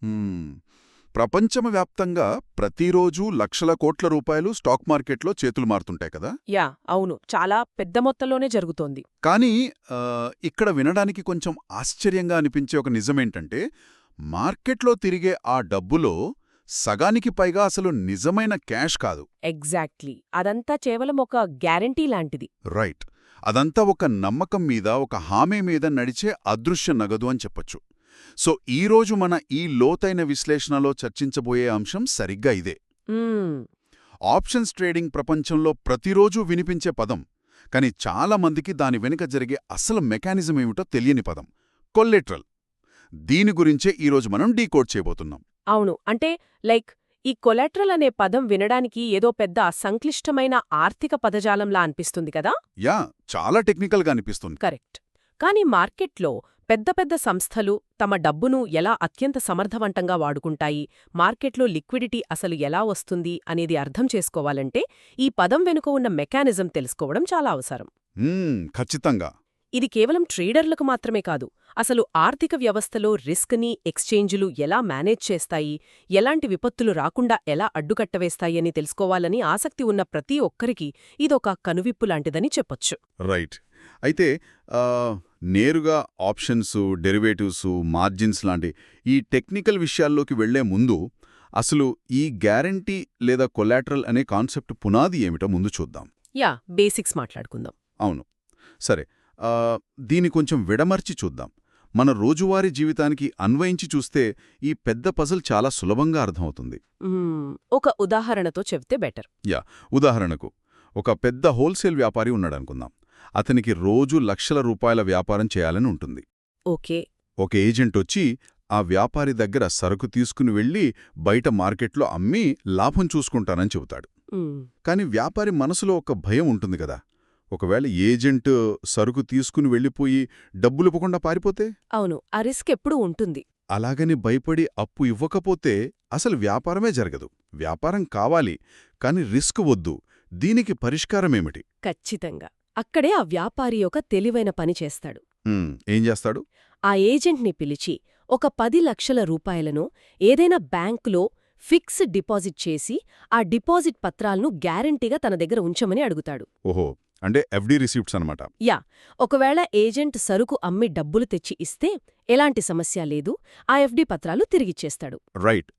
హ్మ్. ప్రపంచవ్యాప్తంగా ప్రతిరోజూ లక్షల కోట్ల రూపాయలు స్టాక్ మార్కెట్లో చేతులు మారుతుంటాయి కదా. యా అవును, చాలా పెద్ద మొత్తంలోనే జరుగుతోంది. కానీ ఇక్కడ వినడానికి కొంచెం ఆశ్చర్యంగా అనిపించే ఒక నిజమేంటంటే, మార్కెట్లో తిరిగే ఆ డబ్బులో సగానికి పైగా అసలు నిజమైన క్యాష్ కాదు. ఎగ్జాక్ట్లీ, అదంతా కేవలం ఒక గ్యారంటీ లాంటిది. రైట్. అదంతా ఒక నమ్మకం మీద, ఒక హామీ మీద నడిచే అదృశ్య నగదు అని చెప్పొచ్చు. సో ఈరోజు మన ఈ లోతైన విశ్లేషణలో చర్చించబోయే అంశం సరిగ్గా ఇదే. మ్మ్, ఆప్షన్స్ ట్రేడింగ్ ప్రపంచంలో ప్రతిరోజూ వినిపించే పదం, కానీ చాలా మందికి దాని వెనుక జరిగే అసలు మెకానిజం ఏమిటో తెలియని పదం కొల్లెట్రల్. దీని గురించే ఈరోజు మనం డీకోడ్ చేయబోతున్నాం. అవును, అంటే లైక్ ఈ కొలాట్రల్ అనే పదం వినడానికి ఏదో పెద్ద సంక్లిష్టమైన ఆర్థిక పదజాలంలా అనిపిస్తుంది కదా. యా, చాలా టెక్నికల్గా అనిపిస్తుంది. కరెక్ట్. కానీ మార్కెట్లో పెద్ద పెద్ద సంస్థలు తమ డబ్బును ఎలా అత్యంత సమర్థవంతంగా వాడుకుంటాయి, మార్కెట్లో లిక్విడిటీ అసలు ఎలా వస్తుంది అనేది అర్థం చేసుకోవాలంటే ఈ పదం వెనుక ఉన్న మెకానిజం తెలుసుకోవడం చాలా అవసరం. ఖచ్చితంగా. ఇది కేవలం ట్రేడర్లకు మాత్రమే కాదు, అసలు ఆర్థిక వ్యవస్థలో రిస్క్ని ఎక్స్చేంజులు ఎలా మేనేజ్ చేస్తాయి, ఎలాంటి విపత్తులు రాకుండా ఎలా అడ్డుకట్టవేస్తాయి అని తెలుసుకోవాలని ఆసక్తి ఉన్న ప్రతి ఒక్కరికి ఇదొక కనువిప్పు లాంటిదని చెప్పొచ్చు. రైట్. అయితే నేరుగా ఆప్షన్స్, డెరివేటివ్స్, మార్జిన్స్ లాంటి ఈ టెక్నికల్ విషయాల్లోకి వెళ్లే ముందు అసలు ఈ గ్యారంటీ లేదా కొలాటరల్ అనే కాన్సెప్ట్ పునాది ఏమిటో ముందు చూద్దాం. యా, బేసిక్స్ మాట్లాడుకుందాం. అవును. సరే, దీని కొంచెం విడమర్చి చూద్దాం. మన రోజువారీ జీవితానికి అన్వయించి చూస్తే ఈ పెద్ద పజల్ చాలా సులభంగా అర్థమవుతుంది. ఒక ఉదాహరణతో చెప్తే బెటర్. యా, ఉదాహరణకు ఒక పెద్ద హోల్సేల్ వ్యాపారి ఉన్నాడనుకుందాం. అతనికి రోజూ లక్షల రూపాయల వ్యాపారం చేయాలని ఉంటుంది. ఓకే. ఒక ఏజెంట్ వచ్చి ఆ వ్యాపారి దగ్గర సరుకు తీసుకుని వెళ్ళి బయట మార్కెట్లో అమ్మి లాభం చూసుకుంటానని చెబుతాడు. కాని వ్యాపారి మనసులో ఒక భయం ఉంటుంది కదా, ఒకవేళ ఏజెంట్ సరుకు తీసుకుని వెళ్ళిపోయి డబ్బులు ఇవ్వకుండా పారిపోతే? అవును, ఆ రిస్క్ ఎప్పుడూ ఉంటుంది. అలాగని భయపడి అప్పు ఇవ్వకపోతే అసలు వ్యాపారమే జరగదు. వ్యాపారం కావాలి, కాని రిస్క్ వద్దు. దీనికి పరిష్కారమేమిటి? ఖచ్చితంగా అక్కడే ఆ వ్యాపారి ఒక తెలివైన పని చేస్తాడు. ఏం చేస్తాడు? ఆ ఏజెంట్ని పిలిచి ఒక 10 లక్షల రూపాయలను ఏదైనా బ్యాంకులో ఫిక్స్డ్ డిపాజిట్ చేసి ఆ డిపాజిట్ పత్రాలను గ్యారంటీగా తన దగ్గర ఉంచమని అడుగుతాడు. ఓహో, అంటే ఎఫ్డి రిసీప్ట్స్ అనమాట. యా, ఒకవేళ ఏజెంట్ సరుకు అమ్మి డబ్బులు తెచ్చి ఇస్తే ఎలాంటి సమస్య లేదు, ఆ ఎఫ్డి పత్రాలు తిరిగిచ్చేస్తాడు. రైట్.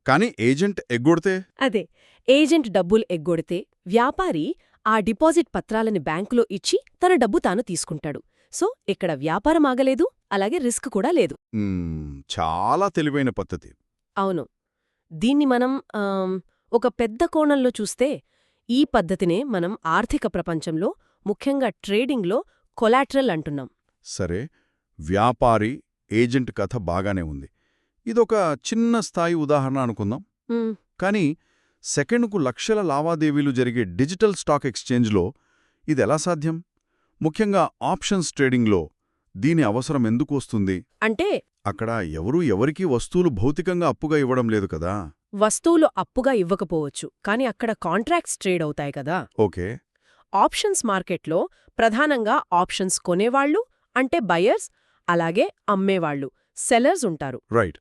కాని ఏజెంట్ ఎగ్గొడితే? అదే, ఏజెంట్ డబ్బులు ఎగ్గొడితే వ్యాపారి ఆ డిపాజిట్ పత్రాలని బ్యాంకులో ఇచ్చి తన డబ్బు తాను తీసుకుంటాడు. సో ఇక్కడ వ్యాపారం ఆగలేదు, అలాగే రిస్క్ కూడా లేదు. చాలా తెలివైన పద్ధతి. అవును. దీన్ని మనం ఒక పెద్ద కోణంలో చూస్తే ఈ పద్ధతినే మనం ఆర్థిక ప్రపంచంలో, ముఖ్యంగా ట్రేడింగ్లో కొలాట్రల్ అంటున్నాం. సరే, వ్యాపారి ఏజెంట్ కథ బాగానే ఉంది. ఇదొక చిన్న స్థాయి ఉదాహరణ అనుకుందాం. కానీ సెకండ్కు లక్షల లావాదేవీలు జరిగే డిజిటల్ స్టాక్ ఎక్స్చేంజ్లో ఇదెలా సాధ్యం? ముఖ్యంగా ఆప్షన్స్ ట్రేడింగ్లో దీని అవసరం ఎందుకు వస్తుంది? అంటే అక్కడ ఎవరికీ వస్తువులు భౌతికంగా అప్పుగా ఇవ్వడం లేదు కదా. వస్తువులు అప్పుగా ఇవ్వకపోవచ్చు, కాని అక్కడ కాంట్రాక్ట్స్ ట్రేడ్ అవుతాయి కదా. ఓకే. ఆప్షన్స్ మార్కెట్లో ప్రధానంగా ఆప్షన్స్ కొనేవాళ్లు అంటే బయర్స్, అలాగే అమ్మేవాళ్లు సెల్లర్స్ ఉంటారు. రైట్.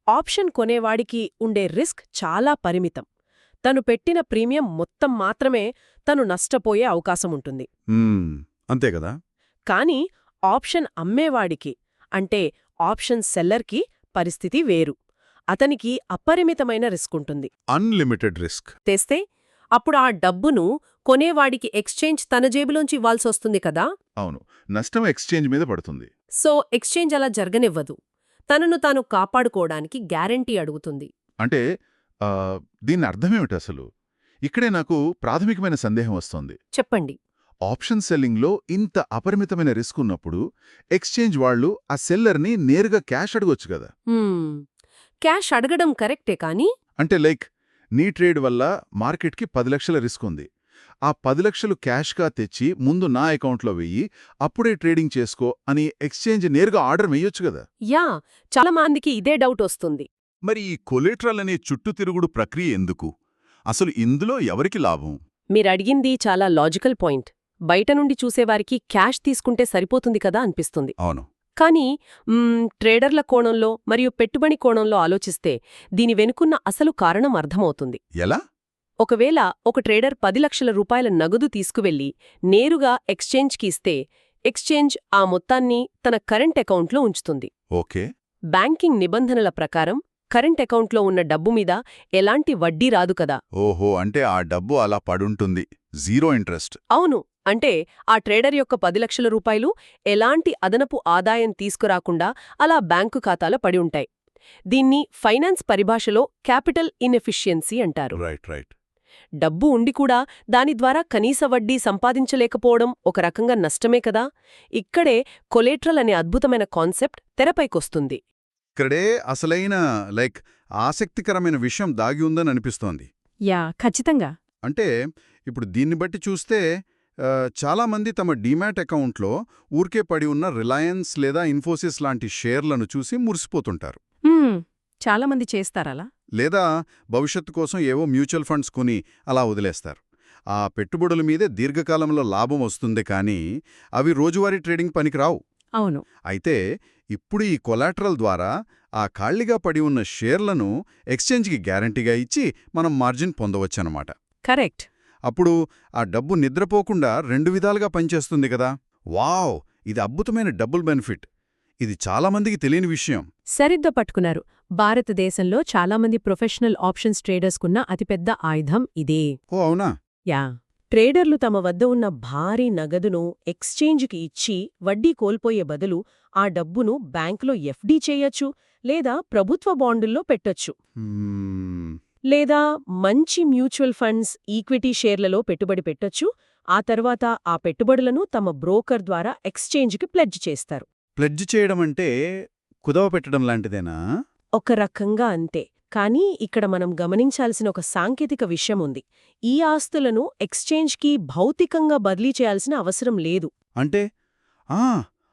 ఆప్షన్ కొనేవాడికి ఉండే రిస్క్ చాలా పరిమితం. తను పెట్టిన ప్రీమియం మొత్తం మాత్రమే తను నష్టపోయే అవకాశముంటుంది. అంతేగదా. కాని ఆప్షన్ అమ్మేవాడికి అంటే ఆప్షన్ సెల్లర్కి పరిస్థితి వేరు. అతనికి అపరిమితమైన రిస్క్ ఉంటుంది. అన్లిమిటెడ్ రిస్క్ తెస్తే అప్పుడు ఆ డబ్బును కొనేవాడికి ఎక్స్చేంజ్ తన జేబులోంచి ఇవ్వాల్సొస్తుంది కదా. అవును, నష్టం ఎక్స్చేంజ్ మీద పడుతుంది. సో ఎక్స్చేంజ్ అలా జరగనివ్వదు, తనను తాను కాపాడుకోవడానికి గ్యారంటీ అడుగుతుంది. అంటే దీని అర్థమేమిటి అసలు? ఇక్కడే నాకు ప్రాథమికమైన సందేహం వస్తోంది. చెప్పండి. ఆప్షన్ సెల్లింగ్లో ఇంత అపరిమితమైన రిస్క్ ఉన్నప్పుడు ఎక్స్చేంజ్ వాళ్ళు ఆ సెల్లర్ని నేరుగా క్యాష్ అడగొచ్చు కదా. క్యాష్ అడగడం కరెక్టే, కానీ అంటే నీ ట్రేడ్ వల్ల మార్కెట్కి 10 లక్షల రిస్క్ ఉంది. ఆ 10 లక్షలు క్యాష్గా తెచ్చి ముందు నా అకౌంట్లో వెయ్యి, అప్పుడే ట్రేడింగ్ చేసుకో అని ఎక్స్చేంజ్ నేరుగా ఆర్డర్ వెయ్యొచ్చు కదా. యా, చాలా మందికి ఇదే డౌట్ వస్తుంది. మరి ఈ కొలేట్రల్ అనే చుట్టుతిరుగుడు ప్రక్రియ ఎందుకు? అసలు ఇందులో ఎవరికి లాభం? మీరడిగింది చాలా లాజికల్ పాయింట్. బయట నుండి చూసేవారికి క్యాష్ తీసుకుంటే సరిపోతుంది కదా అనిపిస్తుంది. అవును. కానీ ట్రేడర్ల కోణంలో మరియు పెట్టుబడి కోణంలో ఆలోచిస్తే దీని వెనుకున్న అసలు కారణం అర్థమవుతుంది. ఎలా? ఒకవేళ ఒక ట్రేడర్ 10 లక్షల రూపాయల నగదు తీసుకువెళ్లి నేరుగా ఎక్స్చేంజ్కి ఇస్తే ఎక్స్చేంజ్ ఆ మొత్తాన్ని తన కరెంట్ అకౌంట్లో ఉంచుతుంది. ఓకే. బ్యాంకింగ్ నిబంధనల ప్రకారం కరెంట్ అకౌంట్లో ఉన్న డబ్బు మీద ఎలాంటి వడ్డీ రాదు కదా. ఓహో, అంటే ఆ డబ్బు అలా పడుంటుంది, జీరో ఇంట్రెస్ట్. అవును. అంటే ఆ ట్రేడర్ యొక్క 10 లక్షల రూపాయలు ఎలాంటి అదనపు ఆదాయం తీసుకురాకుండా అలా బ్యాంకు ఖాతాలో పడి ఉంటాయి. దీన్ని ఫైనాన్స్ పరిభాషలో క్యాపిటల్ ఇన్ఎఫిషియన్సీ అంటారు. రైట్. డబ్బు ఉండి కూడా దాని ద్వారా కనీస వడ్డీ సంపాదించలేకపోవడం ఒక రకంగా నష్టమే కదా. ఇక్కడే కొలేట్రల్ అనే అద్భుతమైన కాన్సెప్ట్ తెరపైకొస్తుంది. ఇక్కడే అసలైన ఆసక్తికరమైన విషయం దాగి ఉందని అనిపిస్తోంది. యా, ఖచ్చితంగా. అంటే ఇప్పుడు దీన్ని బట్టి చూస్తే చాలామంది తమ డీమ్యాట్ అకౌంట్లో ఊరికే పడి ఉన్న రిలయన్స్ లేదా ఇన్ఫోసిస్ లాంటి షేర్లను చూసి మురిసిపోతుంటారు. చాలామంది చేస్తారలా. లేదా భవిష్యత్తు కోసం ఏవో మ్యూచువల్ ఫండ్స్ కొని అలా వదిలేస్తారు. ఆ పెట్టుబడుల మీదే దీర్ఘకాలంలో లాభం వస్తుంది, కానీ అవి రోజువారీ ట్రేడింగ్ పనికిరావు. అవును. అయితే ఇప్పుడు ఈ కొలాటరల్ ద్వారా ఆ ఖాళీగా పడి ఉన్న షేర్లను ఎక్స్చేంజ్కి గ్యారంటీగా ఇచ్చి మనం మార్జిన్ పొందవచ్చనమాట. కరెక్ట్. అప్పుడు ఆ డబ్బు నిద్రపోకుండా 2 విధాలుగా పనిచేస్తుంది కదా. వావ్, ఇది అద్భుతమైన డబుల్ బెనిఫిట్. ఇది చాలామందికి తెలియని విషయం. సరిగ్గా పట్టుకున్నారు. భారతదేశంలో చాలామంది ప్రొఫెషనల్ ఆప్షన్స్ ట్రేడర్స్కున్న అతిపెద్ద ఆయుధం ఇదే. ఓ అవునా? యా. ట్రేడర్లు తమ వద్ద ఉన్న భారీ నగదును ఎక్స్చేంజ్కి ఇచ్చి వడ్డీ కోల్పోయే బదులు ఆ డబ్బును బ్యాంకులో ఎఫ్డీ చేయొచ్చు, లేదా ప్రభుత్వ బాండుల్లో పెట్టొచ్చు, లేదా మంచి మ్యూచువల్ ఫండ్స్, ఈక్విటీ షేర్లలో పెట్టుబడి పెట్టొచ్చు. ఆ తర్వాత ఆ పెట్టుబడులను తమ బ్రోకర్ ద్వారా ఎక్స్చేంజ్కి ప్లెడ్జ్ చేస్తారు. ప్లెడ్జ్ చేయడం అంటే కుదవ పెట్టడం లాంటిదేనా? ఒక రకంగా అంతే. కానీ ఇక్కడ మనం గమనించాల్సిన ఒక సాంకేతిక విషయం ఉంది. ఈ ఆస్తులను ఎక్స్చేంజ్కి భౌతికంగా బదిలీ చేయాల్సిన అవసరం లేదు. అంటే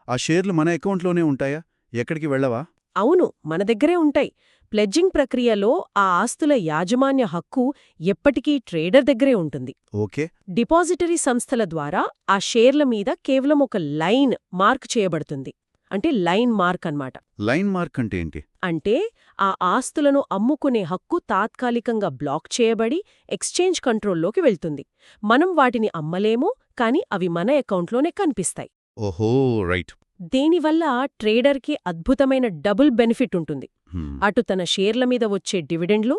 ఆ షేర్లు మన అకౌంట్లోనే ఉంటాయా? ఎక్కడికి వెళ్ళవా? అవును, మన దగ్గరే ఉంటాయి. ప్లెడ్జింగ్ ప్రక్రియలో ఆ ఆస్తుల యాజమాన్య హక్కు ఎప్పటికీ ట్రేడర్ దగ్గరే ఉంటుంది. ఓకే. డిపాజిటరీ సంస్థల ద్వారా ఆ షేర్ల మీద కేవలం ఒక లైన్ మార్క్ చేయబడుతుంది. అంటే లైన్ మార్క్ అన్నమాట. లైన్ మార్క్ అంటే ఏంటి? అంటే ఆ ఆస్తులను అమ్ముకునే హక్కు తాత్కాలికంగా బ్లాక్ చేయబడి ఎక్స్చేంజ్ కంట్రోల్లోకి వెళ్తుంది. మనం వాటిని అమ్మలేము, కానీ అవి మన అకౌంట్లోనే కనిపిస్తాయి. ఓహో, రైట్. దీనివల్ల ట్రేడర్కి అద్భుతమైన డబుల్ బెనిఫిట్ ఉంటుంది. అటు తన షేర్ల మీద వచ్చే డివిడెండ్లు,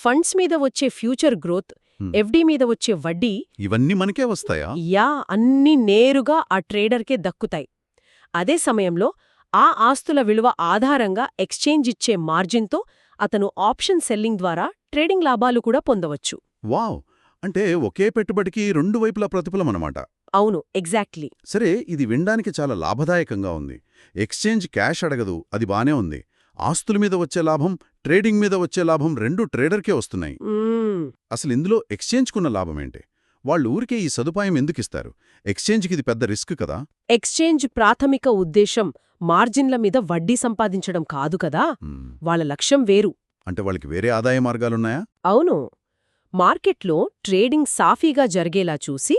ఫండ్స్ మీద వచ్చే ఫ్యూచర్ గ్రోత్, ఎఫ్డీ మీద వచ్చే వడ్డీ, ఇవన్నీ మనకే వస్తాయా? యా, అన్నీ నేరుగా ఆ ట్రేడర్కే దక్కుతాయి. అదే సమయంలో ఆ ఆస్తుల విలువ ఆధారంగా ఎక్స్చేంజ్ ఇచ్చే మార్జిన్తో అతను ఆప్షన్ సెల్లింగ్ ద్వారా ట్రేడింగ్ లాభాలు కూడా పొందవచ్చు. వావ్, అంటే ఒకే పెట్టుబడికి 2 వైపులా ప్రతిఫలమన్నమాట. అవును, ఎగ్జాక్ట్లీ. సరే, ఇది వినడానికి చాలా లాభదాయకంగా ఉంది. ఎక్స్చేంజ్ క్యాష్ అడగదు, అది బానే ఉంది. ఆస్తుల మీద వచ్చే లాభం, ట్రేడింగ్ మీద వచ్చే లాభం రెండూ ట్రేడర్కే వస్తున్నాయి. అసలు ఇందులో ఎక్స్చేంజ్కున్న లాభమేంటి? వాళ్ళు ఊరికే ఈ సదుపాయం ఎందుకిస్తారు? ఎక్స్చేంజ్కి ఇది పెద్ద రిస్క్ కదా. ఎక్స్చేంజ్ ప్రాథమిక ఉద్దేశం మార్జిన్ల మీద వడ్డీ సంపాదించడం కాదు కదా. వాళ్ళ లక్ష్యం వేరు. అంటే వాళ్ళకి వేరే ఆదాయ మార్గాలున్నాయా? అవును. మార్కెట్లో ట్రేడింగ్ సాఫీగా జరిగేలా చూసి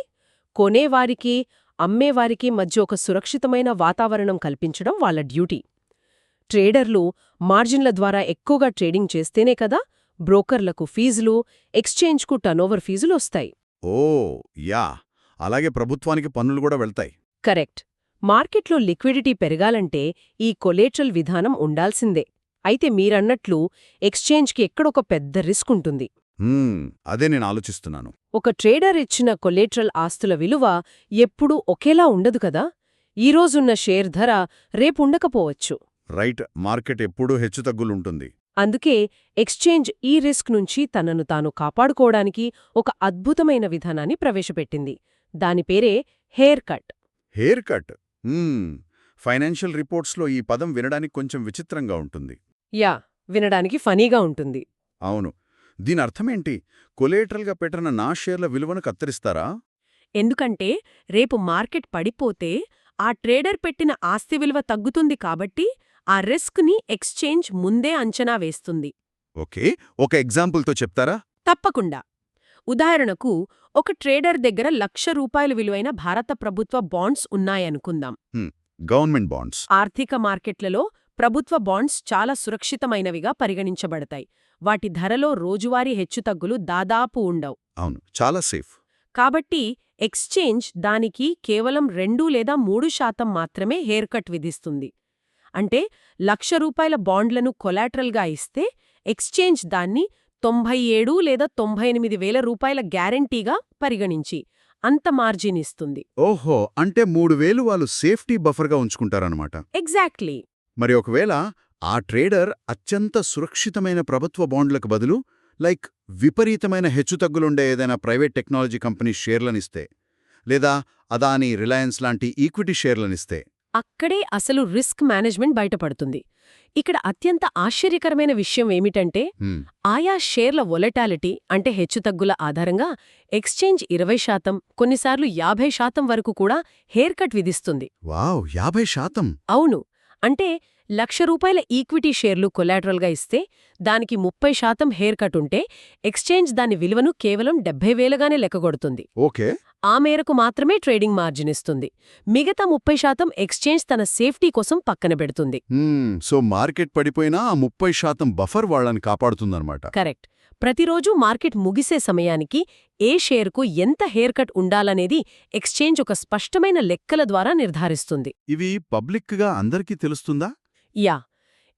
కొనేవారికి, అమ్మేవారికి మధ్య ఒక సురక్షితమైన వాతావరణం కల్పించడం వాళ్ళ డ్యూటీ. ట్రేడర్లు మార్జిన్ల ద్వారా ఎక్కువగా ట్రేడింగ్ చేస్తేనే కదా బ్రోకర్లకు ఫీజులు, ఎక్స్చేంజ్కు టర్నోవర్ ఫీజులు వస్తాయి. ఓ యా, అలాగే ప్రభుత్వానికి పన్నులు కూడా వెళ్తాయి. కరెక్ట్. మార్కెట్లో లిక్విడిటీ పెరగాలంటే ఈ కొలేట్రల్ విధానం ఉండాల్సిందే. అయితే మీరన్నట్లు ఎక్స్చేంజ్కి ఎక్కడొక పెద్ద రిస్క్ ఉంటుంది. అదే నేను ఆలోచిస్తున్నాను. ఒక ట్రేడర్ ఇచ్చిన కొలేట్రల్ ఆస్తుల విలువ ఎప్పుడూ ఒకేలా ఉండదు కదా. ఈరోజున్న షేర్ ధర రేపుండకపోవచ్చు. రైట్, మార్కెట్ ఎప్పుడూ హెచ్చుతగ్గులుంటుంది. అందుకే ఎక్స్చేంజ్ ఈ రిస్క్ నుంచి తనను తాను కాపాడుకోవడానికి ఒక అద్భుతమైన విధానాన్ని ప్రవేశపెట్టింది. దాని పేరే hair cut. Hair cut. Financial రిపోర్ట్స్లో ఈ పదం వినడానికి కొంచెం విచిత్రంగా ఉంటుంది. యా, వినడానికి ఫనీగా ఉంటుంది. అవును. దీని అర్థమేంటి? కొలేటరల్గా పెట్టిన నా షేర్ల విలువను కత్తిరిస్తారా? ఎందుకంటే రేపు మార్కెట్ పడిపోతే ఆ ట్రేడర్ పెట్టిన ఆస్తి విలువ తగ్గుతుంది కాబట్టి ఆ రిస్క్ని ఎక్స్చేంజ్ ముందే అంచనా వేస్తుంది. ఓకే, ఒక ఎగ్జాంపుల్తో చెప్తారా? తప్పకుండా. ఉదాహరణకు, ఒక ట్రేడర్ దగ్గర 1,00,000 రూపాయలు విలువైన భారత ప్రభుత్వ బాండ్స్ ఉన్నాయనుకుందాం. Government bonds. ఆర్థిక మార్కెట్లలో ప్రభుత్వ బాండ్స్ చాలా సురక్షితమైనవిగా పరిగణించబడతాయి. వాటి ధరలో రోజువారీ హెచ్చుతగ్గులు దాదాపు ఉండవు. అవును, చాలా సేఫ్. కాబట్టి ఎక్స్చేంజ్ దానికి కేవలం 2 లేదా 3% మాత్రమే హెయిర్ కట్ విధిస్తుంది. అంటే ₹1,00,000 బాండ్లను కొలాటరల్గా ఇస్తే ఎక్స్చేంజ్ దాన్ని 97 లేదా 98,000 గ్యారెంటీగా పరిగణించి అంత మార్జిన్ ఇస్తుంది. ఓహో, అంటే 3,000 వాళ్ళు సేఫ్టీ బఫర్గా ఉంచుకుంటారన్నమాట. ఎగ్జాక్ట్లీ. మరి ఒకవేళ ఆ ట్రేడర్ అత్యంత సురక్షితమైన ప్రభుత్వ బాండ్లకు బదులు విపరీతమైన హెచ్చుతగ్గులుండే ఏదైనా ప్రైవేట్ టెక్నాలజీ కంపెనీ షేర్లనిస్తే, లేదా అదానీ, రిలయన్స్ లాంటి ఈక్విటీ షేర్లనిస్తే, అక్కడే అసలు రిస్క్ మేనేజ్మెంట్ బయటపడుతుంది. ఇక్కడ అత్యంత ఆశ్చర్యకరమైన విషయం ఏమిటంటే ఆయా షేర్ల వొలటాలిటీ అంటే హెచ్చుతగ్గుల ఆధారంగా ఎక్స్చేంజ్ 20%, కొన్నిసార్లు 50% వరకు కూడా హెయిర్ కట్ విధిస్తుంది. వావ్, 50%! అవును. అంటే ₹1,00,000 ఈక్విటీ షేర్లు కొలాటరల్గా ఇస్తే దానికి 30% హెయిర్ కట్ ఉంటే ఎక్స్చేంజ్ దాని విలువను కేవలం 70,000గానే లెక్కగొడుతుంది. ఓకే. ఆ మేరకు మాత్రమే ట్రేడింగ్ మార్జిన్ ఇస్తుంది. మిగతా 30% ఎక్స్చేంజ్ తన సేఫ్టీ కోసం పక్కన పెడుతుంది. సో మార్కెట్ పడిపోయినా ఆ 30% బఫర్ వాళ్ళని కాపాడుతుందన్నమాట. కరెక్ట్. ప్రతిరోజూ మార్కెట్ ముగిసే సమయానికి ఏ షేర్కు ఎంత హెయిర్ కట్ ఉండాలనేది ఎక్స్చేంజ్ ఒక స్పష్టమైన లెక్కల ద్వారా నిర్ధారిస్తుంది. ఇవి పబ్లిక్గా అందరికీ తెలుస్తుందా? యా.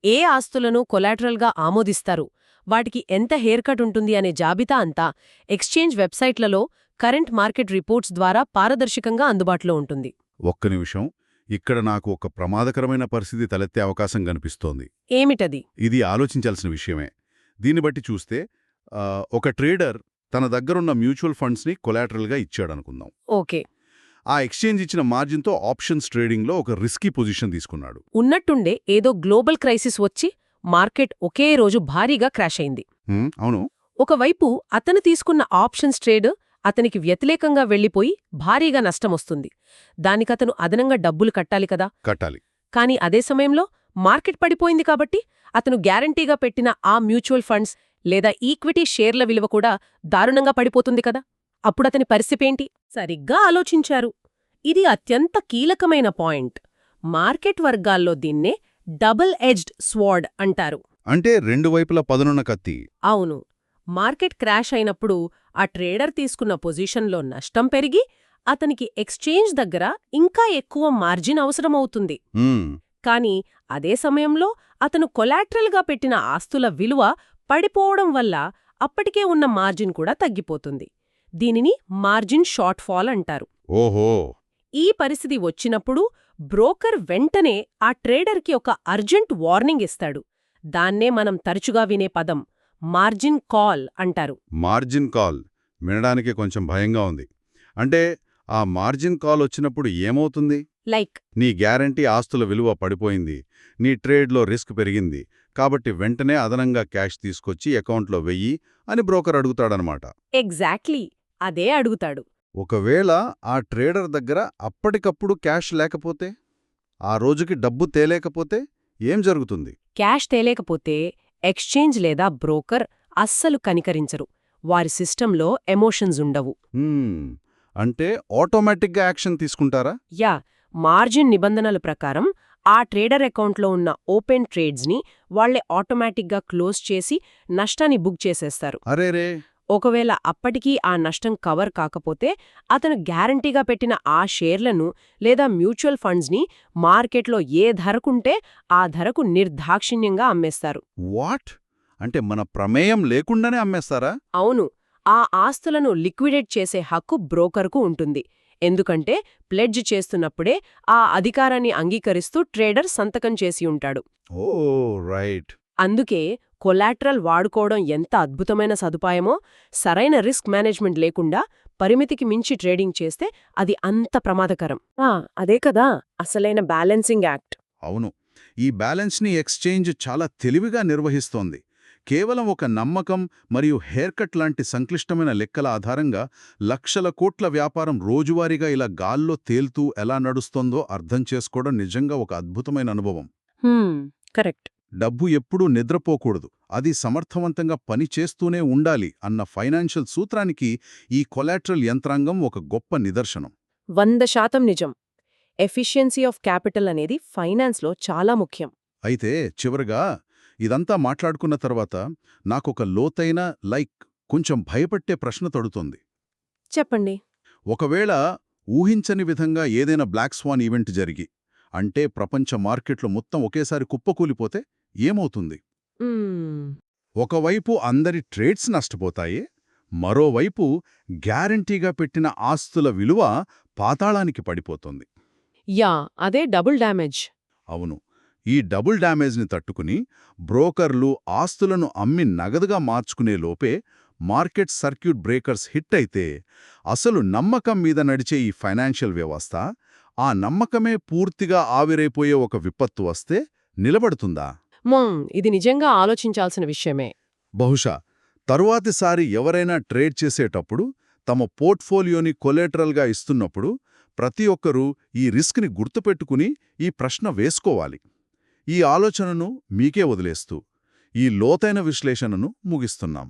ఏ ఆస్తులను కొలాటరల్గా ఆమోదిస్తారు, వాటికి ఎంత హెయిర్ కట్ ఉంటుంది అనే జాబితా అంతా ఎక్స్చేంజ్ వెబ్సైట్లలో కరెంట్ మార్కెట్ రిపోర్ట్స్ ద్వారా పారదర్శకంగా అందుబాటులో ఉంటుంది. ఒక్క నిమిషం, ఇక్కడ నాకు ఒక ప్రమాదకరమైన పరిస్థితి తలెత్తే అవకాశం కనిపిస్తోంది. ఏమిటది? ఇది ఆలోచించాల్సిన విషయమే. దీన్ని బట్టి చూస్తే ఒక ట్రేడర్ తన దగ్గరున్న మ్యూచువల్ ఫండ్స్ని కొలాటరల్గా ఇచ్చాడనుకుందాం. ఓకే. ఆ ఎక్స్చేంజ్ ఇచ్చిన మార్జిన్తో ఆప్షన్స్ ట్రేడింగ్లో ఒక రిస్కీ పొజిషన్ తీసుకున్నాడు. ఉన్నట్టుండే ఏదో గ్లోబల్ క్రైసిస్ వచ్చి మార్కెట్ ఒకే రోజు భారీగా క్రాష్ అయింది. అవును. ఒకవైపు అతను తీసుకున్న ఆప్షన్స్ ట్రేడ్ అతనికి వ్యతిరేకంగా వెళ్లిపోయి భారీగా నష్టమొస్తుంది. దానికతను అదనంగా డబ్బులు కట్టాలి కదా. కట్టాలి. కాని అదే సమయంలో మార్కెట్ పడిపోయింది కాబట్టి అతను గ్యారంటీగా పెట్టిన ఆ మ్యూచువల్ ఫండ్స్ లేదా ఈక్విటీ షేర్ల విలువ కూడా దారుణంగా పడిపోతుంది కదా. అప్పుడతని పరిస్థితేంటి? సరిగ్గా ఆలోచించారు. ఇది అత్యంత కీలకమైన పాయింట్. మార్కెట్ వర్గాల్లో దీన్నే డబుల్ ఎడ్జ్డ్ స్వార్డ్ అంటారు. అంటే రెండు వైపులా పదునున్న కత్తి. అవును. మార్కెట్ క్రాష్ అయినప్పుడు ఆ ట్రేడర్ తీసుకున్న పొజిషన్లో నష్టం పెరిగి అతనికి ఎక్స్చేంజ్ దగ్గర ఇంకా ఎక్కువ మార్జిన్ అవసరమవుతుంది. కాని అదే సమయంలో అతను కొలాటరల్గా పెట్టిన ఆస్తుల విలువ పడిపోవడం వల్ల అప్పటికే ఉన్న మార్జిన్ కూడా తగ్గిపోతుంది. దీనిని మార్జిన్ షార్ట్ ఫాల్ అంటారు. ఓహో. ఈ పరిస్థితి వచ్చినప్పుడు బ్రోకర్ వెంటనే ఆ ట్రేడర్కి ఒక అర్జెంట్ వార్నింగ్ ఇస్తాడు. దాన్నే మనం తరచుగా వినే పదం మార్జిన్ కాల్ అంటారు. మార్జిన్ కాల్ వినడానికి కొంచెం భయంగా ఉంది. అంటే ఆ మార్జిన్ కాల్ వచ్చినప్పుడు ఏమవుతుంది? నీ గ్యారంటీ ఆస్తుల విలువ పడిపోయింది, నీ ట్రేడ్లో రిస్క్ పెరిగింది, కాబట్టి వెంటనే అదనంగా క్యాష్ తీసుకొచ్చి అకౌంట్లో వెయ్యి అని బ్రోకర్ అడుగుతాడనమాట. ఎగ్జాక్ట్లీ అదే అడుగుతాడు. ఒకవేళ ఆ ట్రేడర్ దగ్గర అప్పటికప్పుడు క్యాష్ లేకపోతే, ఆ రోజుకి డబ్బు తేలేకపోతే ఏం జరుగుతుంది? క్యాష్ తేలేకపోతే ఎక్స్చేంజ్ లేదా బ్రోకర్ అస్సలు కనికరించరు. వారి సిస్టంలో ఎమోషన్స్ ఉండవు. అంటే ఆటోమేటిక్గా యాక్షన్ తీసుకుంటారా? యా. మార్జిన్ నిబంధనల ప్రకారం ఆ ట్రేడర్ అకౌంట్లో ఉన్న ఓపెన్ ట్రేడ్స్ని వాళ్లే ఆటోమేటిక్గా క్లోజ్ చేసి నష్టాన్ని బుక్ చేసేస్తారు. అరేరే. ఒకవేళ అప్పటికీ ఆ నష్టం కవర్ కాకపోతే అతను గ్యారంటీగా పెట్టిన ఆ షేర్లను లేదా మ్యూచువల్ ఫండ్స్ని మార్కెట్లో ఏ ధరకుంటే ఆ ధరకు నిర్దాక్షిణ్యంగా అమ్మేస్తారు. వాట్? అంటే మన ప్రమేయం లేకుండానే అమ్మేస్తారా? అవును. ఆ ఆస్తులను లిక్విడేట్ చేసే హక్కు బ్రోకర్కు ఉంటుంది. ఎందుకంటే ప్లెడ్జ్ చేస్తున్నప్పుడే ఆ అధికారాన్ని అంగీకరిస్తూ ట్రేడర్ సంతకం చేసి ఉంటాడు. ఓ రైట్. అందుకే కొలాటరల్ వాడుకోవడం ఎంత అద్భుతమైన సదుపాయమో, సరైన రిస్క్ మేనేజ్మెంట్ లేకుండా పరిమితికి మించి ట్రేడింగ్ చేస్తే అది అంత ప్రమాదకరం. అదే కదా అసలైన బ్యాలెన్సింగ్ యాక్ట్. అవును. ఈ బ్యాలెన్స్ని ఎక్స్చేంజ్ చాలా తెలివిగా నిర్వహిస్తోంది. కేవలం ఒక నమ్మకం మరియు హెయిర్ కట్ లాంటి సంక్లిష్టమైన లెక్కల ఆధారంగా లక్షల కోట్ల వ్యాపారం రోజువారీగా ఇలా గాల్లో తేల్తూ ఎలా నడుస్తోందో అర్థం చేసుకోవడం నిజంగా ఒక అద్భుతమైన అనుభవం. కరెక్ట్. డబ్బు ఎప్పుడూ నిద్రపోకూడదు, అది సమర్థవంతంగా పనిచేస్తూనే ఉండాలి అన్న ఫైనాన్షియల్ సూత్రానికి ఈ కొలాటరల్ యంత్రాంగం ఒక గొప్ప నిదర్శనం. 100% నిజం. ఎఫిషియన్సీ ఆఫ్ క్యాపిటల్ అనేది ఫైనాన్స్లో చాలా ముఖ్యం. అయితే చివరగా ఇదంతా మాట్లాడుకున్న తర్వాత నాకొక లోతైన కొంచెం భయపట్టే ప్రశ్న తడుతోంది. చెప్పండి. ఒకవేళ ఊహించని విధంగా ఏదైనా బ్లాక్ స్వాన్ ఈవెంట్ జరిగి అంటే ప్రపంచ మార్కెట్లు మొత్తం ఒకేసారి కుప్పకూలిపోతే ఏమవుతుంది? మ్మ్. ఒకవైపు అందరి ట్రేడ్స్ నష్టపోతాయి, మరోవైపు గ్యారంటీగా పెట్టిన ఆస్తుల విలువ పాతాళానికి పడిపోతుంది. యా, అదే డబుల్ డ్యామేజ్. అవును, ఈ డబుల్ డ్యామేజ్ని తట్టుకుని బ్రోకర్లు ఆస్తులను అమ్మి నగదుగా మార్చుకునే లోపే మార్కెట్ సర్క్యూట్ బ్రేకర్స్ హిట్ అయితే అసలు నమ్మకం మీద నడిచే ఈ ఫైనాన్షియల్ వ్యవస్థ, ఆ నమ్మకమే పూర్తిగా ఆవిరైపోయే ఒక విపత్తు వస్తే నిలబడుతుందా? ఇది నిజంగా ఆలోచించాల్సిన విషయమే. బహుశా తరువాతిసారి ఎవరైనా ట్రేడ్ చేసేటప్పుడు తమ పోర్ట్ఫోలియోని కొలేటరల్గా ఇస్తున్నప్పుడు ప్రతి ఒక్కరూ ఈ రిస్క్ని గుర్తుపెట్టుకుని ఈ ప్రశ్న వేసుకోవాలి. ఈ ఆలోచనను మీకే వదిలేస్తూ ఈ లోతైన విశ్లేషణను ముగిస్తున్నాం.